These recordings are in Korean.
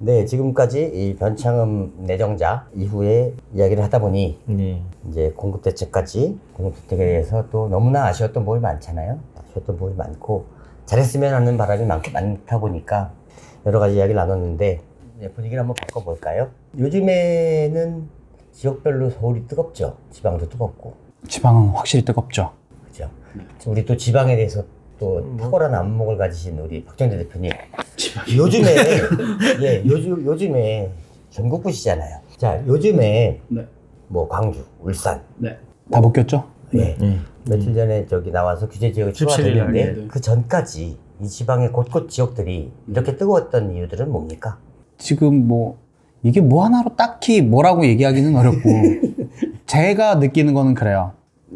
네, 지금까지 이 변창흠 내정자 이후에 이야기를 하다 보니 이제 공급대책까지 공급대책에 대해서 또 너무나 아쉬웠던 부분이 많잖아요. 아쉬웠던 부분이 많고 잘했으면 하는 바람이 많다 보니까 여러 가지 이야기를 나눴는데 분위기를 한번 바꿔볼까요? 요즘에는 지역별로 서울이 뜨겁죠. 지방도 뜨겁고. 지방은 확실히 뜨겁죠. 그죠. 우리 또 지방에 대해서 또 탁월한 안목을 가지신 우리 박정대 대표님. 요즘에 요즘에 전국구시잖아요. 자, 요즘에 네. 뭐 광주, 울산 네. 다 묶였죠? 예. 며칠 전에 저기 나와서 규제 지역이 추가됐는데 네. 그 전까지 이 지방의 곳곳 지역들이 이렇게 뜨거웠던 이유들은 뭡니까? 지금 뭐 이게 뭐 하나로 딱히 뭐라고 얘기하기는 어렵고 제가 느끼는 거는 그래요.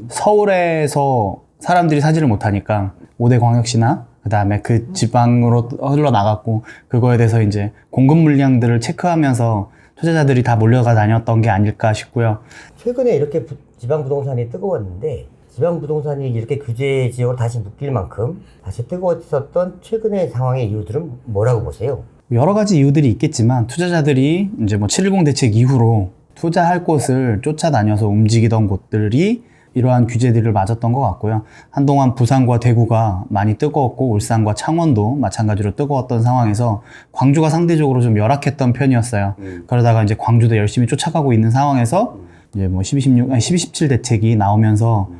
서울에서 사람들이 사지를 못하니까 5대 광역시나 그 다음에 그 지방으로 흘러나갔고 그거에 대해서 이제 공급 물량들을 체크하면서 투자자들이 다 몰려가 다녔던 게 아닐까 싶고요. 최근에 이렇게 지방 부동산이 뜨거웠는데 지방 부동산이 이렇게 규제 지역으로 다시 묶일 만큼 다시 뜨거웠었던 최근의 상황의 이유들은 뭐라고 보세요? 여러 가지 이유들이 있겠지만 투자자들이 이제 뭐 710 대책 이후로 투자할 곳을 쫓아다녀서 움직이던 곳들이 이러한 규제들을 맞았던 것 같고요. 한동안 부산과 대구가 많이 뜨거웠고 울산과 창원도 마찬가지로 뜨거웠던 상황에서 광주가 상대적으로 좀 열악했던 편이었어요. 그러다가 이제 광주도 열심히 쫓아가고 있는 상황에서 이제 뭐 1217 대책이 나오면서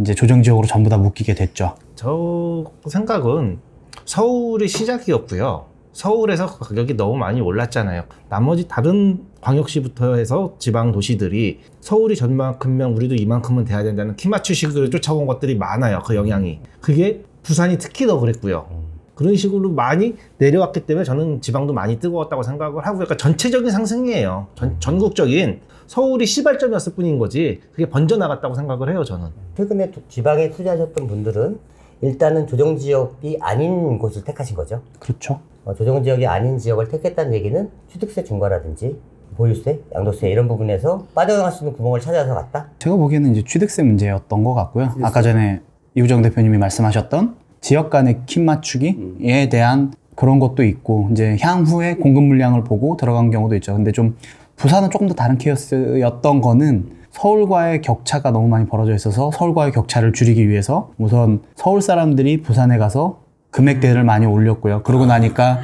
이제 조정지역으로 전부 다 묶이게 됐죠. 저 생각은 서울이 시작이었고요. 서울에서 가격이 너무 많이 올랐잖아요. 나머지 다른 광역시부터 해서 지방 도시들이 서울이 전만큼면 우리도 이만큼은 돼야 된다는 키 맞추식을 쫓아온 것들이 많아요. 그 영향이. 그게 부산이 특히 더 그랬고요. 그런 식으로 많이 내려왔기 때문에 저는 지방도 많이 뜨거웠다고 생각을 하고, 그러니까 전체적인 상승이에요. 전국적인 서울이 시발점이었을 뿐인 거지 그게 번져나갔다고 생각을 해요, 저는. 최근에 지방에 투자하셨던 분들은 일단은 조정지역이 아닌 곳을 택하신 거죠. 그렇죠. 조정지역이 아닌 지역을 택했다는 얘기는 취득세 중과라든지 보유세, 양도세 이런 부분에서 빠져나갈 수 있는 구멍을 찾아서 갔다? 제가 보기에는 이제 취득세 문제였던 것 같고요. 아까 전에 이우정 대표님이 말씀하셨던 지역 간의 키 맞추기에 대한 그런 것도 있고 이제 향후에 공급 물량을 보고 들어간 경우도 있죠. 근데 좀 부산은 조금 더 다른 케이스였던 거는 서울과의 격차가 너무 많이 벌어져 있어서 서울과의 격차를 줄이기 위해서 우선 서울 사람들이 부산에 가서 금액대를 많이 올렸고요. 그러고 나니까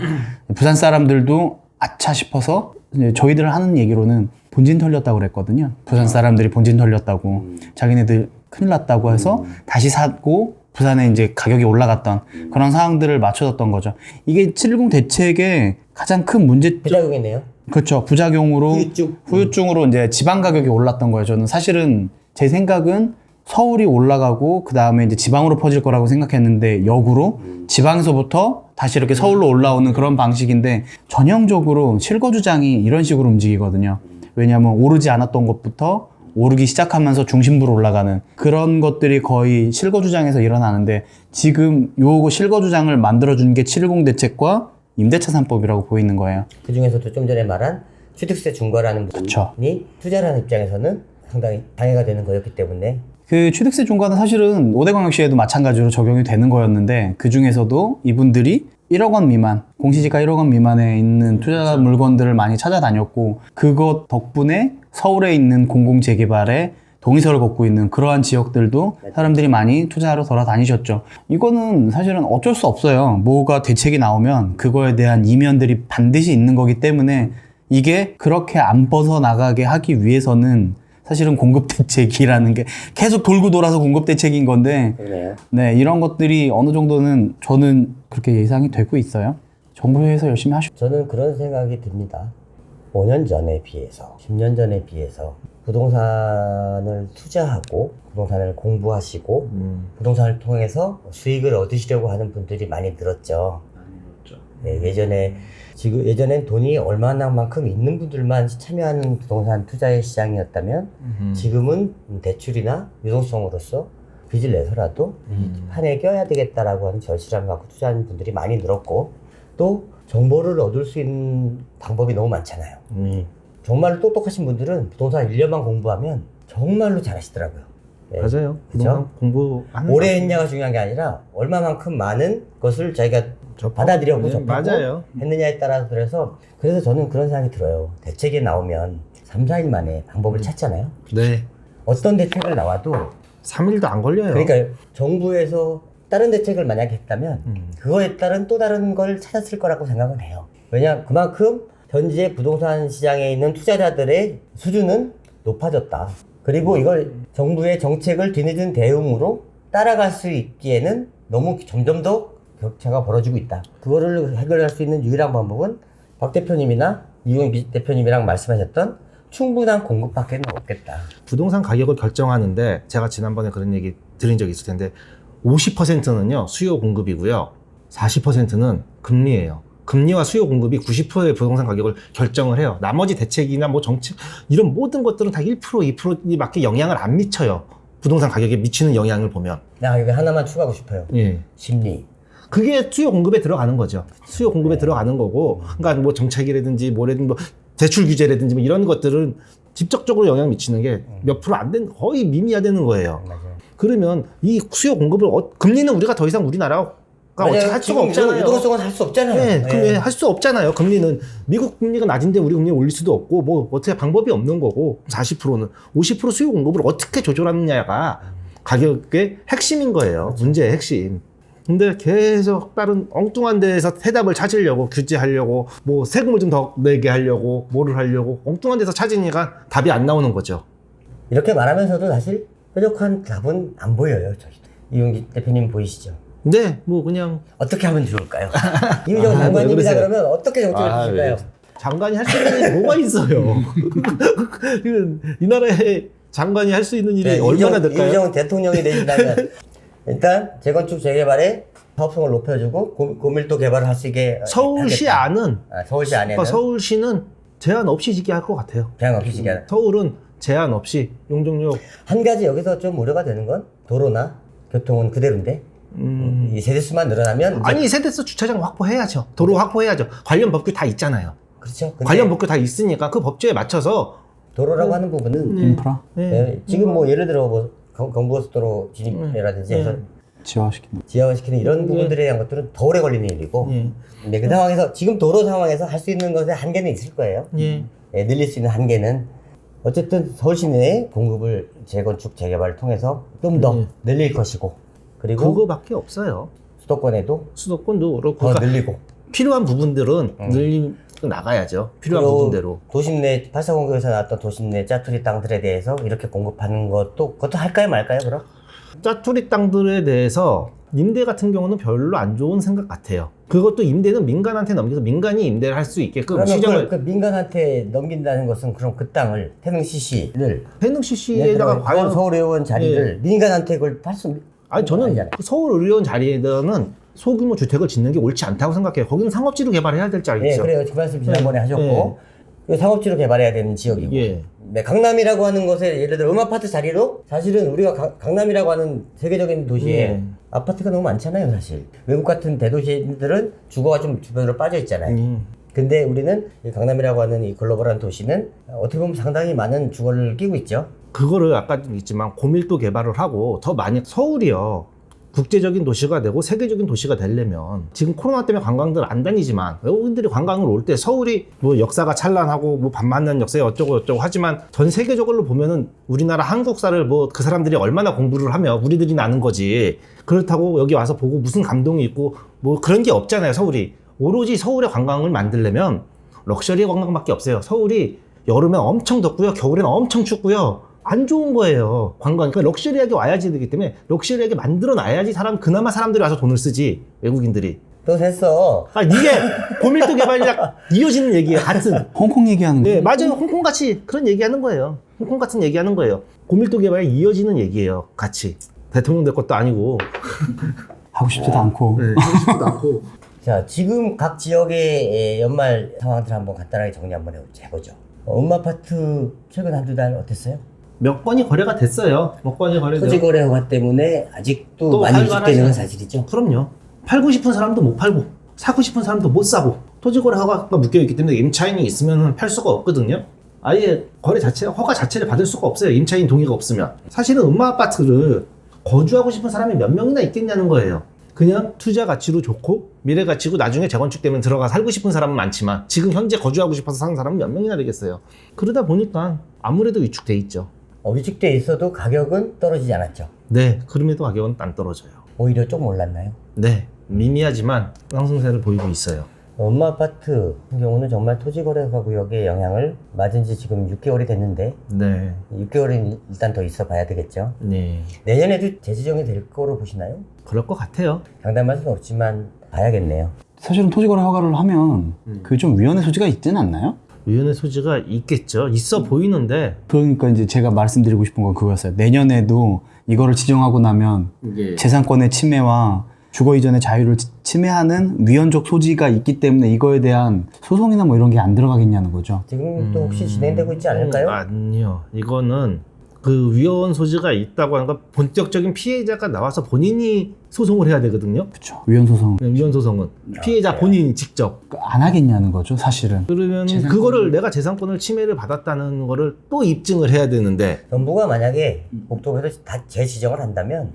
부산 사람들도 아차 싶어서 이제 저희들 하는 얘기로는 본진 털렸다고 그랬거든요. 부산 사람들이 본진 털렸다고 자기네들 큰일 났다고 해서 다시 사고 부산에 이제 가격이 올라갔던 그런 상황들을 맞춰줬던 거죠. 이게 710 대책의 가장 큰 문제점. 부작용이네요. 그렇죠. 부작용으로 후유증으로 이제 지방 가격이 올랐던 거예요. 저는 사실은 제 생각은 서울이 올라가고 그 다음에 이제 지방으로 퍼질 거라고 생각했는데 역으로 지방에서부터 다시 이렇게 서울로 올라오는 그런 방식인데 전형적으로 실거주장이 이런 식으로 움직이거든요. 왜냐하면 오르지 않았던 것부터 오르기 시작하면서 중심부로 올라가는 그런 것들이 거의 실거주장에서 일어나는데 지금 요 실거주장을 만들어준 게 710 대책과 임대차 3법이라고 보이는 거예요. 그 중에서도 좀 전에 말한 취득세 중과라는 그쵸. 부분이 투자라는 입장에서는 상당히 방해가 되는 거였기 때문에 그 취득세 중과는 사실은 5대 광역시에도 마찬가지로 적용이 되는 거였는데 그 중에서도 이분들이 1억 원 미만, 공시지가 1억 원 미만에 있는 투자 물건들을 많이 찾아다녔고 그것 덕분에 서울에 있는 공공재개발에 동의서를 걷고 있는 그러한 지역들도 사람들이 많이 투자하러 돌아다니셨죠. 이거는 사실은 어쩔 수 없어요. 뭐가 대책이 나오면 그거에 대한 이면들이 반드시 있는 거기 때문에 이게 그렇게 안 벗어나가게 하기 위해서는 사실은 공급대책이라는 게 계속 돌고 돌아서 공급대책인 건데 그러네요. 네, 이런 것들이 어느 정도는 저는 그렇게 예상이 되고 있어요. 정부에서 열심히 하시고 저는 그런 생각이 듭니다. 5년 전에 비해서 10년 전에 비해서 부동산을 투자하고 부동산을 공부하시고 부동산을 통해서 수익을 얻으시려고 하는 분들이 많이 늘었죠. 네, 예전엔 돈이 얼마나만큼 있는 분들만 참여하는 부동산 투자의 시장이었다면 지금은 대출이나 유동성으로서 빚을 내서라도 판에 껴야 되겠다라고 하는 절실함을 갖고 투자하는 분들이 많이 늘었고 또 정보를 얻을 수 있는 방법이 너무 많잖아요. 정말로 똑똑하신 분들은 부동산 1년만 공부하면 정말로 잘하시더라고요. 네. 맞아요. 그죠? 공부하는 오래 했냐가 중요한 게 아니라 얼마만큼 많은 것을 자기가 받아들여고 네, 접하고 맞아요. 했느냐에 따라서 그래서 저는 그런 생각이 들어요. 대책이 나오면 3, 4일 만에 방법을 찾잖아요. 네. 어떤 대책을 나와도 3일도 안 걸려요. 그러니까 정부에서 다른 대책을 만약에 했다면 그거에 따른 또 다른 걸 찾았을 거라고 생각은 해요. 왜냐 그만큼 현재 부동산 시장에 있는 투자자들의 수준은 높아졌다. 그리고 이걸 정부의 정책을 뒤늦은 대응으로 따라갈 수 있기에는 너무 점점 더 격차가 벌어지고 있다. 그거를 해결할 수 있는 유일한 방법은 박 대표님이나 이용 대표님이랑 말씀하셨던 충분한 공급밖에는 없겠다. 부동산 가격을 결정하는데 제가 지난번에 그런 얘기 드린 적이 있을 텐데 50%는요 수요 공급이고요 40%는 금리예요. 금리와 수요 공급이 90%의 부동산 가격을 결정을 해요. 나머지 대책이나 뭐 정책 이런 모든 것들은 다 1% 2%밖에 영향을 안 미쳐요. 부동산 가격에 미치는 영향을 보면. 나 여기 하나만 추가하고 싶어요. 예. 심리. 그게 수요 공급에 들어가는 거죠. 수요 공급에 들어가는 거고, 그러니까 뭐 정책이라든지 뭐라든지 뭐 대출 규제라든지 뭐 이런 것들은 직접적으로 영향 미치는 게 몇 프로 안 된, 거의 미미화되는 거예요. 맞아요. 그러면 이 수요 공급을 금리는 우리가 더 이상 우리나라가 어떻게 할 수가 없잖아요. 유동성은 할 수 없잖아요. 네, 금리 할 수 없잖아요. 금리는 미국 금리가 낮은데 우리 금리 올릴 수도 없고 뭐 어떻게 방법이 없는 거고 40%는 50% 수요 공급을 어떻게 조절하느냐가 가격의 핵심인 거예요. 문제의 핵심. 근데 계속 다른 엉뚱한 데에서 해답을 찾으려고 규제하려고 뭐 세금을 좀 더 내게 하려고 뭐를 하려고 엉뚱한 데서 찾으니까 답이 안 나오는 거죠. 이렇게 말하면서도 사실 뾰족한 답은 안 보여요. 저희 이용기 대표님 보이시죠? 네, 뭐 그냥 어떻게 하면 좋을까요? 이우정 장관님이라 그러세요? 그러면 어떻게 정책을 주실까요? 장관이 할 수 있는 일이 뭐가 있어요? 이 나라에 장관이 할 수 있는 일이 얼마나 될까요? 이우정 대통령이 되신다면 일단 재건축 재개발에 사업성을 높여주고 고밀도 개발을 할 수 있게 서울시 하겠다. 안은 서울시 안에는 그러니까 서울시는 제한 없이 짓게 할 것 같아요. 제한 없이 지게 서울은 제한 없이 용적률 한 가지 여기서 좀 우려가 되는 건 도로나 교통은 그대로인데 이 세대수만 늘어나면 이제 아니 세대수 주차장 확보해야죠. 도로 확보해야죠. 관련 법규 다 있잖아요. 그렇죠. 근데 관련 법규 다 있으니까 그 법규에 맞춰서 도로라고 하는 부분은 인프라 지금 뭐 예를 들어 뭐 경부고속도로 진입이라든지 해서 지화시키는. 지하화시키는 이런 부분들에 대한 것들은 더 오래 걸리는 일이고 근데 그 상황에서 지금 도로 상황에서 할 수 있는 것에 한계는 있을 거예요. 늘릴 수 있는 한계는 어쨌든 서울시 내에 공급을 재건축 재개발을 통해서 좀 더 늘릴 것이고 그리고 그거밖에 없어요. 수도권에도 수도권도 그렇고 더 그러니까 늘리고 필요한 부분들은 늘리고 나가야죠. 필요한 그리고 부분대로. 도심 내 840에서 나왔던 도심 내 짜투리 땅들에 대해서 이렇게 공급하는 그것도 할까요 말까요 그럼? 짜투리 땅들에 대해서 임대 같은 경우는 별로 안 좋은 생각 같아요. 그것도 임대는 민간한테 넘겨서 민간이 임대를 할 수 있게끔 그러면 시정을 그 민간한테 넘긴다는 것은 그럼 그 땅을 태릉 CC를 해능 CC에다가 과연 서울의원 자리를 민간한테 그걸 팔수 아니 저는 아니잖아요. 그 서울의료원 자리에는 소규모 주택을 짓는 게 옳지 않다고 생각해요. 거기는 상업지로 개발해야 될 자리죠. 예, 그래요. 그 말씀 지난번에 하셨고 그 상업지로 개발해야 되는 지역이고 예. 네, 강남이라고 하는 것에 예를 들어 음아파트 자리로 사실은 우리가 강남이라고 하는 세계적인 도시에 아파트가 너무 많잖아요 사실. 외국 같은 대도시들은 주거가 좀 주변으로 빠져 있잖아요. 근데 우리는 이 강남이라고 하는 이 글로벌한 도시는 어떻게 보면 상당히 많은 주거를 끼고 있죠. 그거를 아까 좀 있지만 고밀도 개발을 하고 더 많이 서울이요. 국제적인 도시가 되고 세계적인 도시가 되려면 지금 코로나 때문에 관광들 안 다니지만 외국인들이 관광을 올 때 서울이 뭐 역사가 찬란하고 뭐 반만년 역사에 어쩌고 저쩌고 하지만 전 세계적으로 보면은 우리나라 한국사를 뭐 그 사람들이 얼마나 공부를 하며 우리들이 나는 거지. 그렇다고 여기 와서 보고 무슨 감동이 있고 뭐 그런 게 없잖아요 서울이. 오로지 서울의 관광을 만들려면 럭셔리 관광밖에 없어요. 서울이 여름엔 엄청 덥고요 겨울엔 엄청 춥고요 안 좋은 거예요. 관광. 그러니까 럭셔리하게 와야지 되기 때문에 럭셔리하게 만들어 놔야지 그나마 사람들이 와서 돈을 쓰지. 외국인들이. 또 됐어. 아, 이게 고밀도 개발이랑 이어지는 얘기예요. 같은. 홍콩 얘기하는 거. 네, 맞아요. 홍콩 같이 그런 얘기하는 거예요. 홍콩 같은 얘기하는 거예요. 고밀도 개발이 이어지는 얘기예요. 같이. 대통령 될 것도 아니고. 하고 싶지도 않고. 네, 하고 싶지도 않고. 자, 지금 각 지역의 연말 상황들 한번 간단하게 정리 한번 해보죠. 음아파트 최근 한두 달 어땠어요? 몇 건이 거래가 됐어요. 몇 건이 거래되고. 토지거래 허가 때문에 아직도 또 많이 활발하죠. 위축되는 건 사실이죠. 그럼요. 팔고 싶은 사람도 못 팔고 사고 싶은 사람도 못 사고 토지거래 허가가 묶여있기 때문에 임차인이 있으면 팔 수가 없거든요. 아예 거래 자체 허가 자체를 받을 수가 없어요. 임차인 동의가 없으면. 사실은 음마아파트를 거주하고 싶은 사람이 몇 명이나 있겠냐는 거예요. 그냥 투자 가치로 좋고 미래 가치고 나중에 재건축되면 들어가 살고 싶은 사람은 많지만 지금 현재 거주하고 싶어서 사는 사람은 몇 명이나 되겠어요. 그러다 보니까 아무래도 위축돼 있죠. 위축돼 있어도 가격은 떨어지지 않았죠. 네, 그럼에도 가격은 안 떨어져요. 오히려 좀 올랐나요? 네, 미미하지만 상승세를 보이고 있어요. 엄마 아파트 같은 경우는 정말 토지거래가 구역의 영향을 맞은 지 지금 6개월이 됐는데 네, 6개월은 일단 더 있어 봐야 되겠죠. 네, 내년에도 재지정이 될 거로 보시나요? 그럴 것 같아요. 장담할 수는 없지만 봐야겠네요. 사실은 토지거래 허가를 하면 그 좀 위헌의 소지가 있지는 않나요? 위헌의 소지가 있겠죠. 있어 보이는데 그러니까 이제 제가 말씀드리고 싶은 건 그거였어요. 내년에도 이거를 지정하고 나면 재산권의 침해와 주거 이전의 자유를 침해하는 위헌적 소지가 있기 때문에 이거에 대한 소송이나 뭐 이런 게 안 들어가겠냐는 거죠. 지금 또 혹시 진행되고 있지 않을까요? 아니요. 이거는 그 위헌 소지가 있다고 하는 건 본격적인 피해자가 나와서 본인이 소송을 해야 되거든요. 그렇죠. 위헌 소송 위헌 소송은 피해자 본인이 직접. 안 하겠냐는 거죠, 사실은. 그러면 그거를 내가 재산권을 침해를 받았다는 거를 또 입증을 해야 되는데 정부가 만약에 국토부에서 다 재지정을 한다면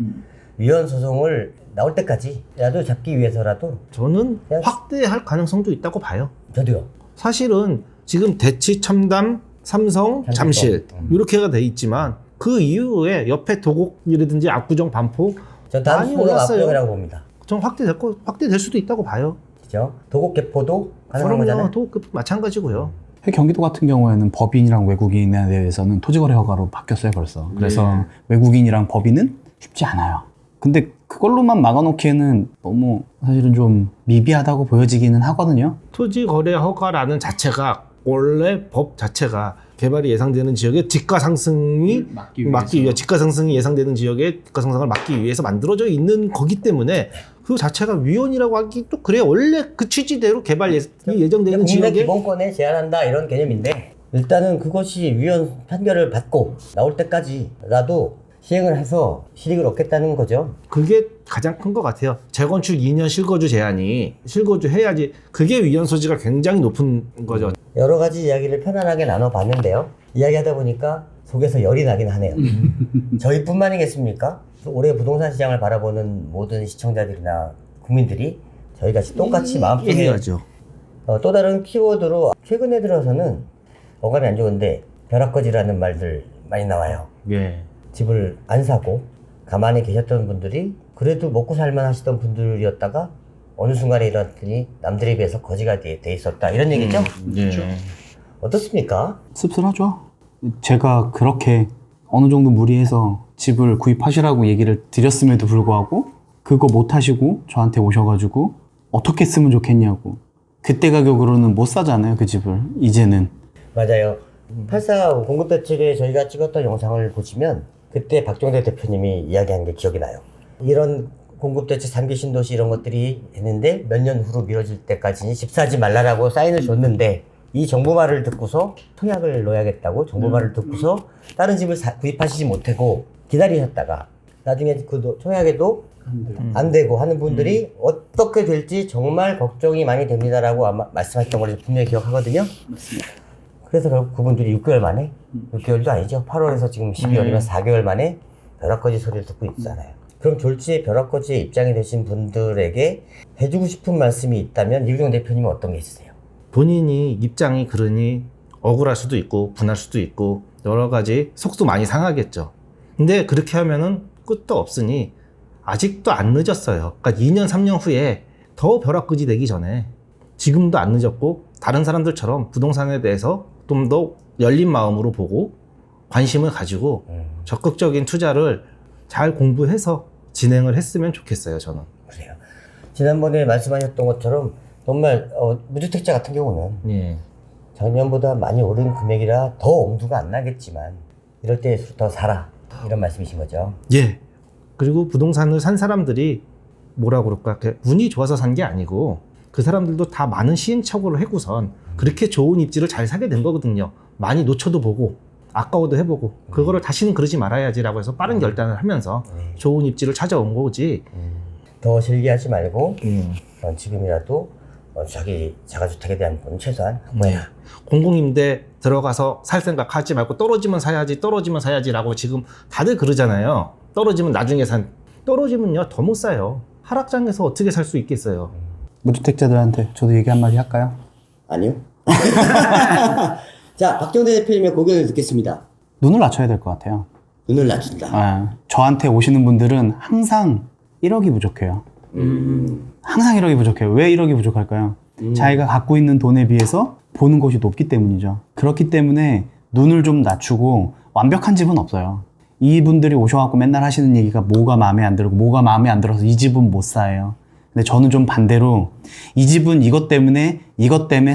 위헌 소송을 나올 때까지라도 잡기 위해서라도 저는 그냥- 확대할 가능성도 있다고 봐요. 저도요. 사실은 지금 대치, 첨담, 삼성, 잠실 이렇게가 돼 있지만 그 이후에 옆에 도곡이라든지 압구정, 반포 전 다음 많이 수로가 올랐어요. 압도이라고 봅니다. 좀 확대될 수도 있다고 봐요. 그죠? 도곡 개포도 가능한 그럼요. 거잖아요. 도곡 마찬가지고요. 경기도 같은 경우에는 법인이랑 외국인에 대해서는 토지거래 허가로 바뀌었어요, 벌써. 그래서 외국인이랑 법인은 쉽지 않아요. 근데 그걸로만 막아놓기에는 너무 사실은 좀 미비하다고 보여지기는 하거든요. 토지 거래 허가라는 자체가 원래 법 자체가 개발이 예상되는 지역의 집가 상승이 막기 위해 집가 상승이 예상되는 지역의 집가 상승을 막기 위해서 만들어져 있는 거기 때문에 그 자체가 위헌이라고 하기 또 그래 원래 그 취지대로 개발 예정되는 국민 지역에 기본권에 제한한다 이런 개념인데 일단은 그것이 위헌 판결을 받고 나올 때까지라도 시행을 해서 실익을 얻겠다는 거죠. 그게 가장 큰 것 같아요. 재건축 2년 실거주 제한이 실거주 해야지 그게 위헌 소지가 굉장히 높은 거죠. 여러 가지 이야기를 편안하게 나눠봤는데요. 이야기하다 보니까 속에서 열이 나긴 하네요. 저희뿐만이겠습니까? 올해 부동산 시장을 바라보는 모든 시청자들이나 국민들이 저희같이 똑같이 마음속에 얘기하죠. 또 다른 키워드로 최근에 들어서는 어감이 안 좋은데 벼락거지라는 말들 많이 나와요. 예. 집을 안 사고 가만히 계셨던 분들이 그래도 먹고 살만 하시던 분들이었다가 어느 순간에 일어났더니 남들에 비해서 거지가 돼 있었다 이런 얘기죠? 예. 어떻습니까? 씁쓸하죠. 제가 그렇게 어느 정도 무리해서 집을 구입하시라고 얘기를 드렸음에도 불구하고 그거 못 하시고 저한테 오셔가지고 어떻게 쓰면 좋겠냐고. 그때 가격으로는 못 사잖아요, 그 집을. 이제는. 맞아요. 84 공급대책에 저희가 찍었던 영상을 보시면 그때 박종대 대표님이 이야기한 게 기억이 나요. 이런 공급대책 3기 신도시 이런 것들이 했는데 몇 년 후로 미뤄질 때까지는 집 사지 말라라고 사인을 줬는데 이 정부 말을 듣고서 통약을 넣어야겠다고 정부 말을 듣고서 다른 집을 구입하시지 못하고 기다리셨다가 나중에 그 통약에도 안 되고 하는 분들이 어떻게 될지 정말 걱정이 많이 됩니다라고 아마 말씀하셨던 걸 분명히 기억하거든요. 맞습니다. 그래서 결국 그분들이 6개월 만에 6개월도 아니죠. 8월에서 지금 12월이면 4개월 만에 벼락거지 소리를 듣고 있잖아요. 그럼 졸지에 벼락거지의 입장이 되신 분들에게 해주고 싶은 말씀이 있다면 이우정 대표님은 어떤 게 있으세요? 본인이 입장이 그러니 억울할 수도 있고 분할 수도 있고 여러 가지 속도 많이 상하겠죠. 근데 그렇게 하면은 끝도 없으니 아직도 안 늦었어요. 그러니까 2년 3년 후에 더 벼락거지 되기 전에 지금도 안 늦었고 다른 사람들처럼 부동산에 대해서 좀 더 열린 마음으로 보고 관심을 가지고 적극적인 투자를 잘 공부해서 진행을 했으면 좋겠어요, 저는. 그래요. 지난번에 말씀하셨던 것처럼 정말 무주택자 같은 경우는 예. 작년보다 많이 오른 금액이라 더 엄두가 안 나겠지만 이럴 때 더 사라 이런 말씀이신 거죠. 예. 그리고 부동산을 산 사람들이 뭐라 그럴까, 운이 좋아서 산 게 아니고 그 사람들도 다 많은 시행착오를 해고선 그렇게 좋은 입지를 잘 사게 된 거거든요. 많이 놓쳐도 보고 아까워도 해보고 그거를 다시는 그러지 말아야지라고 해서 빠른 결단을 하면서 좋은 입지를 찾아온 거지. 더 실기하지 말고 지금이라도 자기 자가주택에 대한 돈 최소한 네. 공공임대 들어가서 살 생각 하지 말고 떨어지면 사야지라고 지금 다들 그러잖아요. 떨어지면 나중에 떨어지면요 더 못 사요. 하락장에서 어떻게 살 수 있겠어요? 무주택자들한테 저도 얘기 한마디 할까요? 아니요. 자, 박정대 대표님의 고견을 듣겠습니다. 눈을 낮춰야 될 것 같아요. 눈을 낮춘다. 저한테 오시는 분들은 항상 1억이 부족해요. 항상 1억이 부족해요. 왜 1억이 부족할까요? 자기가 갖고 있는 돈에 비해서 보는 것이 높기 때문이죠. 그렇기 때문에 눈을 좀 낮추고, 완벽한 집은 없어요. 이분들이 오셔갖고 맨날 하시는 얘기가 뭐가 마음에 안 들고 뭐가 마음에 안 들어서 이 집은 못 사요. 근데 저는 좀 반대로 이 집은 이것 때문에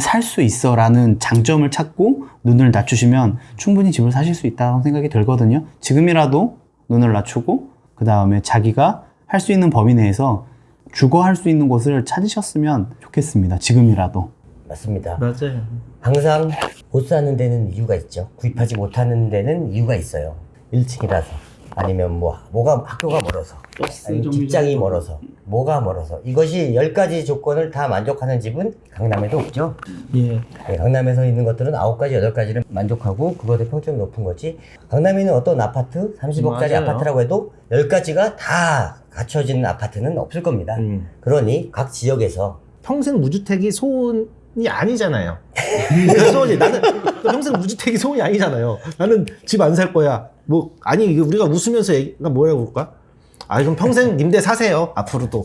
살 수 있어 라는 장점을 찾고 눈을 낮추시면 충분히 집을 사실 수 있다고 생각이 들거든요. 지금이라도 눈을 낮추고 그 다음에 자기가 할 수 있는 범위 내에서 주거할 수 있는 곳을 찾으셨으면 좋겠습니다. 지금이라도. 맞습니다. 맞아요. 항상 못 사는 데는 이유가 있죠. 구입하지 못하는 데는 이유가 있어요. 1층이라서 아니면 뭐가 학교가 멀어서 아니면 직장이 멀어서 뭐가 멀어서 이것이 10가지 조건을 다 만족하는 집은 강남에도 없죠. 예. 네, 강남에서 있는 것들은 9가지, 8가지를 만족하고 그것의 평점이 높은 거지. 강남에 있는 어떤 아파트, 30억짜리 맞아요. 아파트라고 해도 10가지가 다 갖춰진 아파트는 없을 겁니다. 그러니 각 지역에서 평생 무주택이 소원이 아니잖아요. 소원이 나는 평생 무주택이 소원이 아니잖아요. 나는 집 안 살 거야. 아니 이게 우리가 웃으면서 얘기가 뭐라고 볼까? 그럼 평생 임대 사세요. 앞으로도.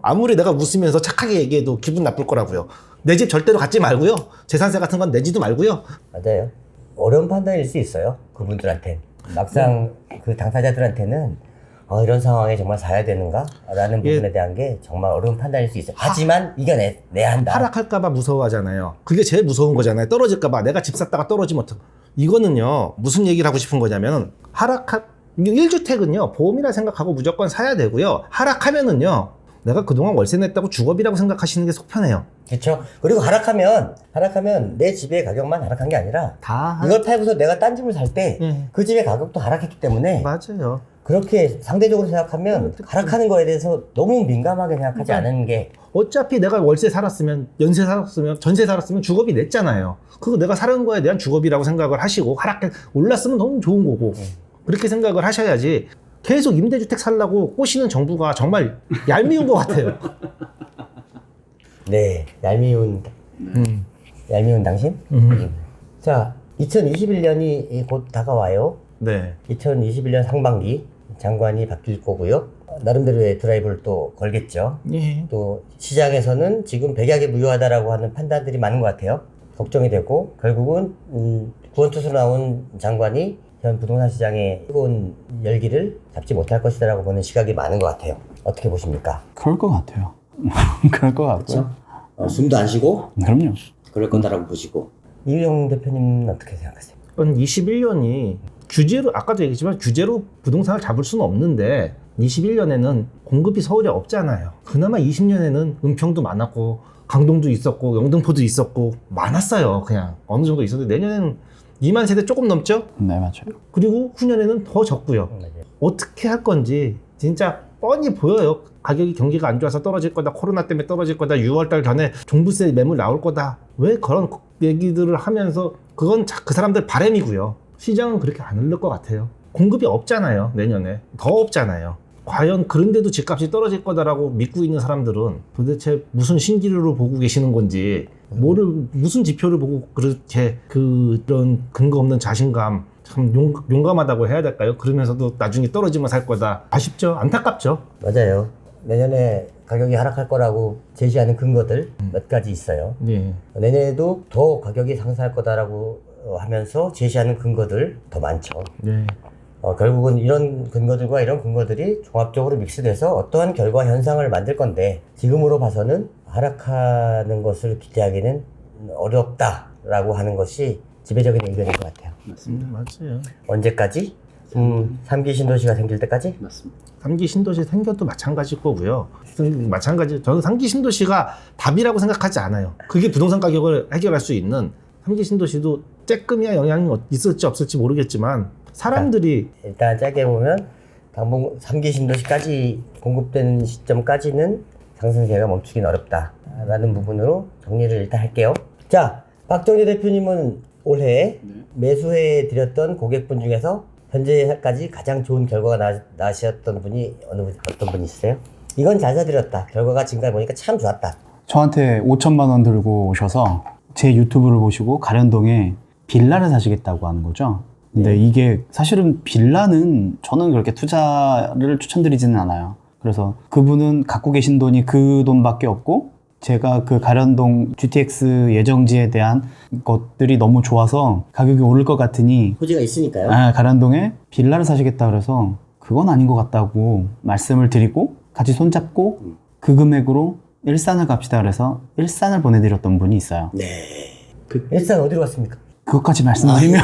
아무리 내가 웃으면서 착하게 얘기해도 기분 나쁠 거라고요. 내 집 절대로 갖지 말고요. 재산세 같은 건 내지도 말고요. 맞아요. 어려운 판단일 수 있어요. 그분들한테. 막상 그 당사자들한테는 이런 상황에 정말 사야 되는가? 라는 부분에 대한 게 정말 어려운 판단일 수 있어요. 하지만 이겨내야 한다. 하락할까봐 무서워하잖아요. 그게 제일 무서운 거잖아요. 떨어질까봐 내가 집 샀다가 떨어지면 이거는요 무슨 얘기를 하고 싶은 거냐면 1주택은요 보험이라 생각하고 무조건 사야 되고요. 하락하면은요 내가 그동안 월세 냈다고 주거비라고 생각하시는 게 속편해요. 그렇죠. 그리고 하락하면 내 집의 가격만 하락한 게 아니라 다 이걸 팔고서 내가 딴 집을 살 때 그 집의 가격도 하락했기 때문에 맞아요. 그렇게 상대적으로 생각하면 하락하는 거에 대해서 너무 민감하게 생각하지 않은 게 어차피 내가 월세 살았으면 연세 살았으면 전세 살았으면 주거비 냈잖아요. 그거 내가 사는 거에 대한 주거비라고 생각을 하시고 올랐으면 너무 좋은 거고 그렇게 생각을 하셔야지 계속 임대주택 살라고 꼬시는 정부가 정말 얄미운 것 같아요. 네, 얄미운 당신? 자, 2021년이 곧 다가와요. 네. 2021년 상반기 장관이 바뀔 거고요. 나름대로의 드라이브를 또 걸겠죠. 예. 또 시장에서는 지금 백약이 무효하다라고 하는 판단들이 많은 것 같아요. 걱정이 되고 결국은 구원투수로 나온 장관이 현 부동산 시장의 뜨거운 열기를 잡지 못할 것이다라고 보는 시각이 많은 것 같아요. 어떻게 보십니까? 그럴 것 같아요. 그럴 것 같고요. 숨도 안 쉬고 그럼요. 그럴 거다라고 보시고 이유영 대표님은 어떻게 생각하세요? 21년이 규제로 아까도 얘기했지만 규제로 부동산을 잡을 수는 없는데 21년에는 공급이 서울에 없잖아요. 그나마 20년에는 은평도 많았고 강동도 있었고 영등포도 있었고 많았어요. 그냥 어느 정도 있었는데 내년에는 2만 세대 조금 넘죠? 네, 맞아요. 그리고 후년에는 더 적고요. 어떻게 할 건지 진짜 뻔히 보여요. 가격이 경기가 안 좋아서 떨어질 거다. 코로나 때문에 떨어질 거다. 6월달 전에 종부세 매물 나올 거다. 왜 그런 얘기들을 하면서 그건 그 사람들 바람이고요. 시장은 그렇게 안 흐를 것 같아요. 공급이 없잖아요. 내년에. 더 없잖아요. 과연 그런데도 집값이 떨어질 거다라고 믿고 있는 사람들은 도대체 무슨 신기루를 보고 계시는 건지 무슨 지표를 보고 그렇게 그런 근거 없는 자신감 참 용감하다고 해야 될까요? 그러면서도 나중에 떨어지면 살 거다. 아쉽죠? 안타깝죠? 맞아요. 내년에 가격이 하락할 거라고 제시하는 근거들 몇 가지 있어요. 네. 내년에도 더 가격이 상승할 거다라고 하면서 제시하는 근거들 더 많죠. 네. 결국은 이런 근거들과 이런 근거들이 종합적으로 믹스돼서 어떠한 결과 현상을 만들 건데 지금으로 봐서는 하락하는 것을 기대하기는 어렵다라고 하는 것이 지배적인 의견인 것 같아요. 맞습니다. 맞아요. 언제까지? 3기 신도시가 생길 때까지? 맞습니다. 3기 신도시 생겨도 마찬가지일 거고요. 마찬가지. 저는 3기 신도시가 답이라고 생각하지 않아요. 그게 부동산 가격을 해결할 수 있는 3기 신도시도 쬐끔이야 영향이 있을지 없을지 모르겠지만 사람들이 일단 짧게 보면 3기 신도시까지 공급되는 시점까지는 상승세가 멈추긴 어렵다라는 부분으로 정리를 일단 할게요. 자, 박정희 대표님은 올해 매수해 드렸던 고객분 중에서 현재까지 가장 좋은 결과가 나으셨던 분이 어떤 분이 있으세요? 이건 잘 사드렸다. 결과가 지금까지 보니까 참 좋았다. 저한테 5천만 원 들고 오셔서 제 유튜브를 보시고 가련동에 빌라를 사시겠다고 하는 거죠. 근데 이게 사실은 빌라는 저는 그렇게 투자를 추천드리지는 않아요. 그래서 그분은 갖고 계신 돈이 그 돈밖에 없고 제가 그 가련동 GTX 예정지에 대한 것들이 너무 좋아서 가격이 오를 것 같으니 호재가 있으니까요. 가련동에 빌라를 사시겠다 그래서 그건 아닌 것 같다고 말씀을 드리고 같이 손잡고 그 금액으로 일산을 갑시다 그래서 일산을 보내드렸던 분이 있어요. 네. 일산 어디로 갔습니까? 그것까지 말씀드리면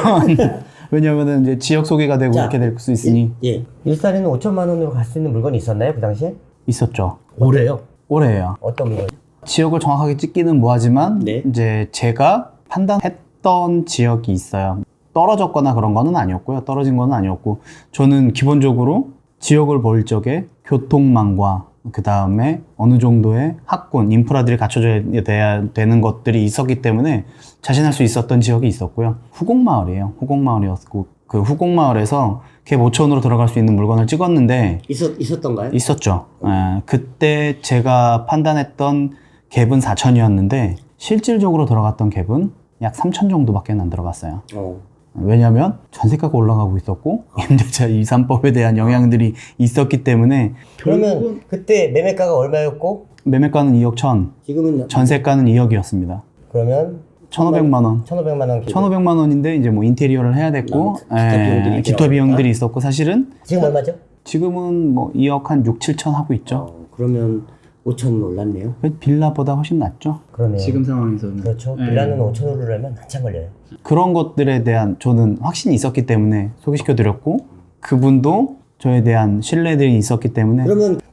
왜냐면은 이제 지역 소개가 되고 이렇게 될 수 있으니 예. 일산에는 5천만 원으로 갈 수 있는 물건이 있었나요? 그 당시에? 있었죠. 올해요. 올해예요. 어떤 물건? 지역을 정확하게 찍기는 뭐하지만 네. 이제 제가 판단했던 지역이 있어요. 떨어졌거나 그런 거는 아니었고요. 떨어진 거는 아니었고 저는 기본적으로 지역을 볼 적에 교통망과 그 다음에 어느 정도의 학군, 인프라들이 갖춰져야 되는 것들이 있었기 때문에 자신할 수 있었던 지역이 있었고요. 후곡마을이에요. 후곡마을이었고 그 후곡마을에서 갭 5천으로 들어갈 수 있는 물건을 찍었는데 있었던가요? 있었죠. 그때 제가 판단했던 갭은 4천이었는데 실질적으로 들어갔던 갭은 약 3천 정도밖에 안 들어갔어요. 왜냐하면 전세가가 올라가고 있었고 임대차 2, 3법에 대한 영향들이 있었기 때문에 그러면 그때 매매가가 얼마였고 매매가는 2억 1천, 지금은 전세가는 2억이었습니다. 그러면 1,500만 원. 1,500만 원. 1,500만 원인데 이제 뭐 인테리어를 해야 됐고 기타 비용들이 있었고 사실은 지금 얼마죠? 지금은 뭐 2억 한 6, 7천 하고 있죠. 그러면 5천 올랐네요. 빌라보다 훨씬 낫죠. 그러네요. 상황에서는. 그렇죠. 빌라는 5천으로 오려면 한참 걸려요. 그런 것들에 대한 저는 확신이 있었기 때문에 소개시켜 드렸고 그분도 저에 대한 신뢰들이 있었기 때문에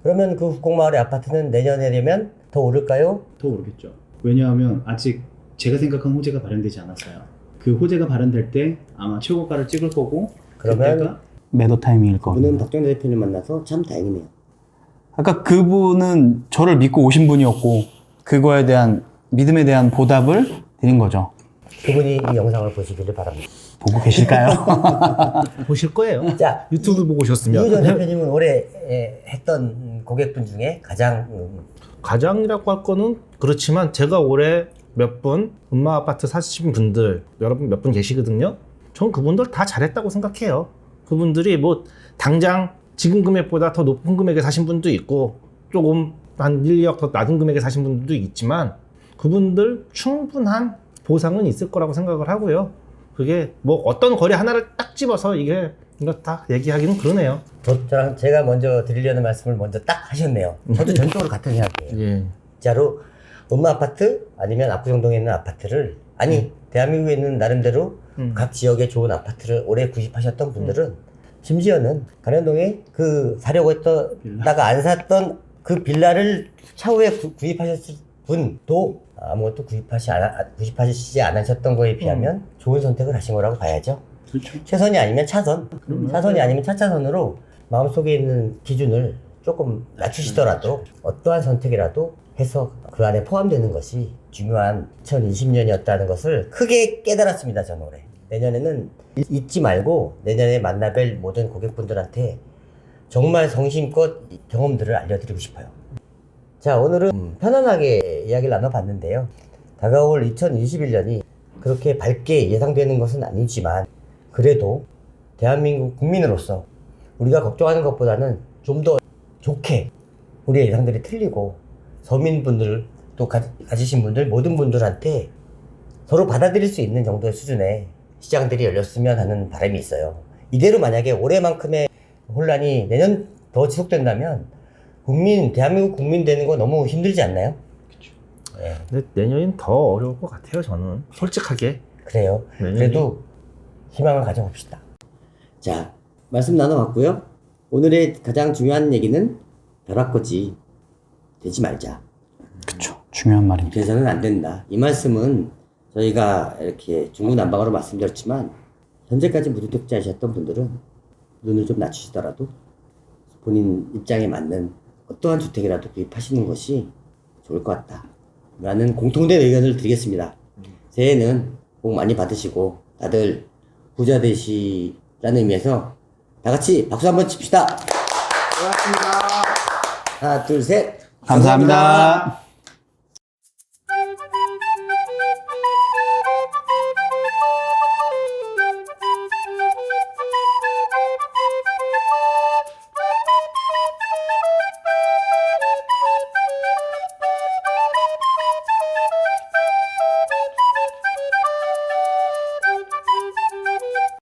그러면 그 후곡마을의 아파트는 내년에 되면 더 오를까요? 더 오르겠죠. 왜냐하면 아직 제가 생각한 호재가 발현되지 않았어요. 그 호재가 발현될 때 아마 최고가를 찍을 거고 그러면 그때가 매도 타이밍일 그분은 겁니다. 박정대 대표님 만나서 참 다행이네요. 아까 그분은 저를 믿고 오신 분이었고 그거에 대한 믿음에 대한 보답을 드린 거죠. 그분이 이 영상을 보시기를 바랍니다. 보고 계실까요? 보실 거예요. 자, 유튜브 보고 오셨으면. 이우정 대표님은 올해 했던 고객분 중에 가장 가장이라고 할 거는 그렇지만 제가 올해 몇 분 엄마 아파트 사신 분들 여러분 몇 분 계시거든요. 전 그분들 다 잘했다고 생각해요. 그분들이 뭐 당장 지금 금액보다 더 높은 금액에 사신 분도 있고 조금 한 1, 2억 더 낮은 금액에 사신 분들도 있지만 그분들 충분한 보상은 있을 거라고 생각을 하고요. 그게 뭐 어떤 거래 하나를 딱 집어서 이거 다 얘기하기는 그러네요. 저랑 제가 먼저 드리려는 말씀을 먼저 딱 하셨네요. 저도 전적으로 같은 생각이에요. 예. 진짜로 엄마 아파트 아니면 압구정동에 있는 아파트를 대한민국에 있는 나름대로 각 지역에 좋은 아파트를 오래 구입하셨던 분들은 심지어는 가련동에 그 사려고 했다가 안 샀던 그 빌라를 차후에 구입하셨을 분도 아무것도 구입하시지 않으셨던 거에 비하면 좋은 선택을 하신 거라고 봐야죠. 그렇죠. 최선이 아니면 차선, 차선이 아니면 차차선으로 마음속에 있는 기준을 조금 낮추시더라도 어떠한 선택이라도 해서 그 안에 포함되는 것이 중요한 2020년이었다는 것을 크게 깨달았습니다. 저는 올해. 내년에는 잊지 말고 내년에 만나뵐 모든 고객분들한테 정말 성심껏 경험들을 알려드리고 싶어요. 자, 오늘은 편안하게 이야기를 나눠봤는데요. 다가올 2021년이 그렇게 밝게 예상되는 것은 아니지만 그래도 대한민국 국민으로서 우리가 걱정하는 것보다는 좀 더 좋게 우리의 예상들이 틀리고 서민분들 또 가지신 분들 모든 분들한테 서로 받아들일 수 있는 정도의 수준의 시장들이 열렸으면 하는 바람이 있어요. 이대로 만약에 올해만큼의 혼란이 내년 더 지속된다면 대한민국 국민 되는 거 너무 힘들지 않나요? 그렇죠. 네. 근데 내년엔 더 어려울 것 같아요. 저는 솔직하게. 그래요. 내년이- 그래도 희망을 가져봅시다. 자, 말씀 나눠봤고요. 오늘의 가장 중요한 얘기는 벼락거지 되지 말자. 그렇죠. 중요한 말입니다. 그래서는 안 된다. 이 말씀은 저희가 이렇게 중구난방으로 말씀드렸지만 현재까지 무주택자이셨던 분들은 눈을 좀 낮추시더라도 본인 입장에 맞는 어떠한 주택이라도 구입하시는 것이 좋을 것 같다 라는 공통된 의견을 드리겠습니다. 새해는 복 많이 받으시고 다들 부자 되시라는 의미에서 다 같이 박수 한번 칩시다. 고맙습니다. 하나, 둘, 셋. 감사합니다.